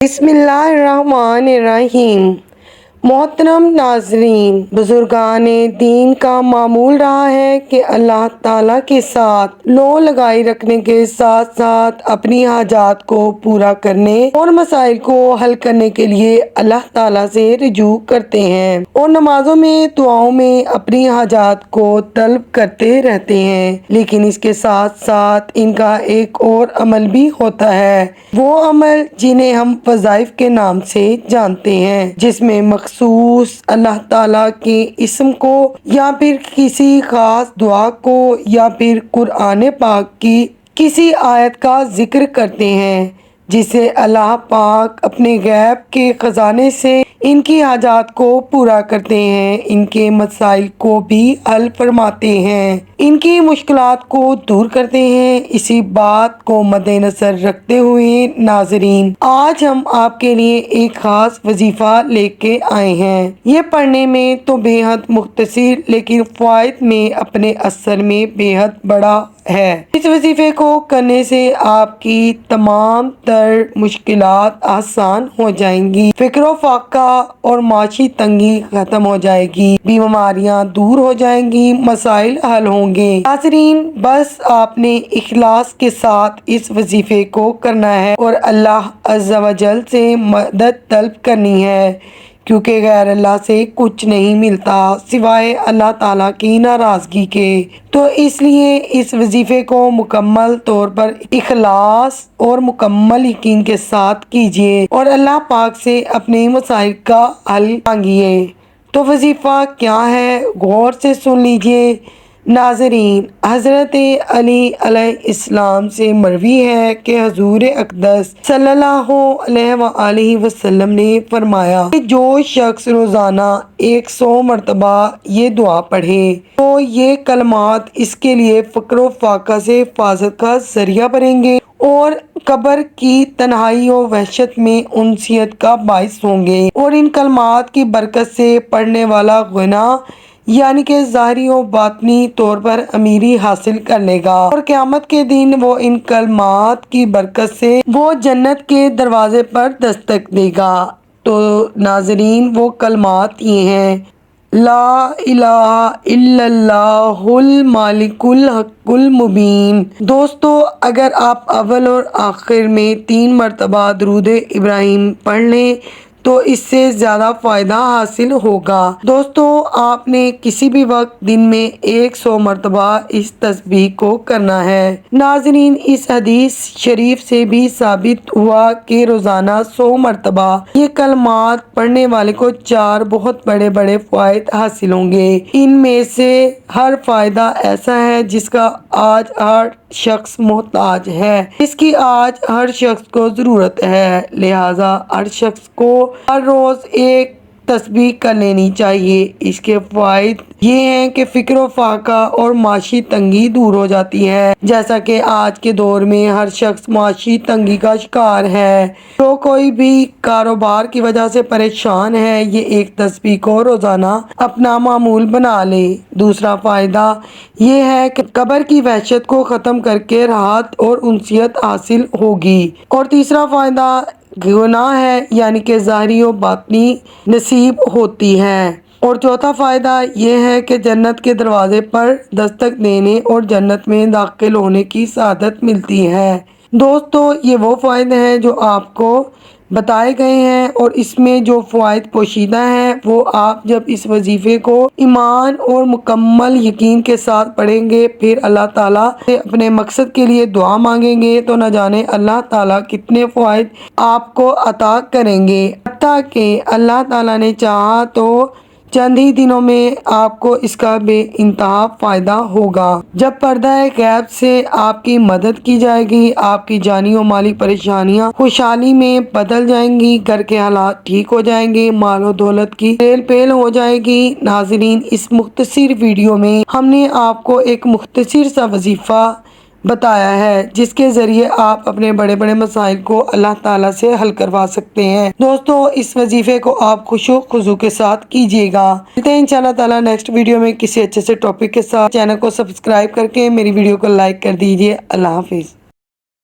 بسم اللہ الرحمن الرحیم۔ محترم ناظرین، بزرگان دین کا معمول رہا ہے کہ اللہ تعالیٰ کے ساتھ لو لگائی رکھنے کے ساتھ ساتھ اپنی حاجات کو پورا کرنے اور مسائل کو حل کرنے کے لیے اللہ تعالیٰ سے رجوع کرتے ہیں اور نمازوں میں دعاؤں میں اپنی حاجات کو طلب کرتے رہتے ہیں، لیکن اس کے ساتھ ساتھ ان کا ایک اور عمل بھی ہوتا ہے، وہ عمل جنہیں ہم وظائف کے نام سے جانتے ہیں، جس میں مخصوص اللہ تعالیٰ کے اسم کو یا پھر کسی خاص دعا کو یا پھر قرآن پاک کی کسی آیت کا ذکر کرتے ہیں، جسے اللہ پاک اپنے غیب کے خزانے سے ان کی حاجات کو پورا کرتے ہیں، ان کے مسائل کو بھی حل فرماتے ہیں، ان کی مشکلات کو دور کرتے ہیں۔ اسی بات کو مد نظر رکھتے ہوئے ناظرین، آج ہم آپ کے لیے ایک خاص وظیفہ لے کے آئے ہیں۔ یہ پڑھنے میں تو بے حد مختصر لیکن فوائد میں اپنے اثر میں بے حد بڑا ہے۔ اس وظیفے کو کرنے سے آپ کی تمام تر مشکلات آسان ہو جائیں گی، فکر و فاقہ اور معاشی تنگی ختم ہو جائے گی، بیماریاں دور ہو جائیں گی، مسائل حل ہوں گے۔ ناظرین، بس آپ نے اخلاص کے ساتھ اس وظیفے کو کرنا ہے اور اللہ عز و جل سے مدد طلب کرنی ہے، کیونکہ غیر اللہ سے کچھ نہیں ملتا سوائے اللہ تعالیٰ کی ناراضگی کے۔ تو اس لیے اس وظیفے کو مکمل طور پر اخلاص اور مکمل یقین کے ساتھ کیجیے اور اللہ پاک سے اپنے مسائل کا حل مانگیے۔ تو وظیفہ کیا ہے، غور سے سن لیجیے۔ ناظرین، حضرت علی علیہ السلام سے مروی ہے کہ حضور اقدس صلی اللہ علیہ وآلہ وسلم نے فرمایا کہ جو شخص روزانہ 100 مرتبہ یہ دعا پڑھے تو یہ کلمات اس کے لیے فقر و فاقہ سے حفاظت کا ذریعہ بنیں گے اور قبر کی تنہائی و وحشت میں انسیت کا باعث ہوں گے، اور ان کلمات کی برکت سے پڑھنے والا غنا یعنی کہ ظاہری و باطنی طور پر امیری حاصل کر لے گا، اور قیامت کے دن وہ ان کلمات کی برکت سے وہ جنت کے دروازے پر دستک دے گا۔ تو ناظرین، وہ کلمات یہ ہیں: لا الہ الا اللہ الملک الحق المبین۔ دوستو، اگر آپ اول اور آخر میں 3 مرتبہ درود ابراہیم پڑھ لیں تو اس سے زیادہ فائدہ حاصل ہوگا۔ دوستو، آپ نے کسی بھی وقت دن میں 100 مرتبہ اس تسبیح کو کرنا ہے۔ ناظرین، اس حدیث شریف سے بھی ثابت ہوا کہ روزانہ 100 مرتبہ یہ کلمات پڑھنے والے کو 4 بہت بڑے بڑے فوائد حاصل ہوں گے۔ ان میں سے ہر فائدہ ایسا ہے جس کا آج ہر شخص محتاج ہے، جس کی آج ہر شخص کو ضرورت ہے، لہٰذا ہر شخص کو ہر روز ایک تسبیح کر لینی چاہیے۔ اس کے فوائد یہ ہیں کہ فکر و فاقہ اور معاشی تنگی دور ہو جاتی ہے، جیسا کہ آج کے دور میں ہر شخص معاشی تنگی کا شکار ہے۔ جو کوئی بھی کاروبار کی وجہ سے پریشان ہے، یہ ایک تسبیح کو روزانہ اپنا معمول بنا لے۔ دوسرا فائدہ یہ ہے کہ قبر کی وحشت کو ختم کر کے راحت اور انسیت حاصل ہوگی، اور تیسرا فائدہ گناہ ہے یعنی کہ ظاہری و باطنی نصیب ہوتی ہے، اور چوتھا فائدہ یہ ہے کہ جنت کے دروازے پر دستک دینے اور جنت میں داخل ہونے کی سعادت ملتی ہے۔ دوستو، یہ وہ فائدے ہیں جو آپ کو بتائے گئے ہیں، اور اس میں جو فوائد پوشیدہ ہیں وہ آپ جب اس وظیفے کو ایمان اور مکمل یقین کے ساتھ پڑھیں گے، پھر اللہ تعالیٰ سے اپنے مقصد کے لیے دعا مانگیں گے، تو نہ جانے اللہ تعالیٰ کتنے فوائد آپ کو عطا کریں گے، حتیٰ کہ اللہ تعالیٰ نے چاہا تو چند ہی دنوں میں آپ کو اس کا بے انتہا فائدہ ہوگا۔ جب پردہ غیب سے آپ کی مدد کی جائے گی، آپ کی جانی و مالی پریشانیاں خوشحالی میں بدل جائیں گی، گھر کے حالات ٹھیک ہو جائیں گے، مال و دولت کی ریل پیل ہو جائے گی۔ ناظرین، اس مختصر ویڈیو میں ہم نے آپ کو ایک مختصر سا وظیفہ بتایا ہے جس کے ذریعے آپ اپنے بڑے بڑے مسائل کو اللہ تعالیٰ سے حل کروا سکتے ہیں۔ دوستو، اس وظیفے کو آپ خشوع و خضوع کے ساتھ کیجیے گا۔ ملتے ہیں انشاءاللہ تعالیٰ نیکسٹ ویڈیو میں کسی اچھے سے ٹاپک کے ساتھ۔ چینل کو سبسکرائب کر کے میری ویڈیو کو لائک کر دیجیے۔ اللہ حافظ۔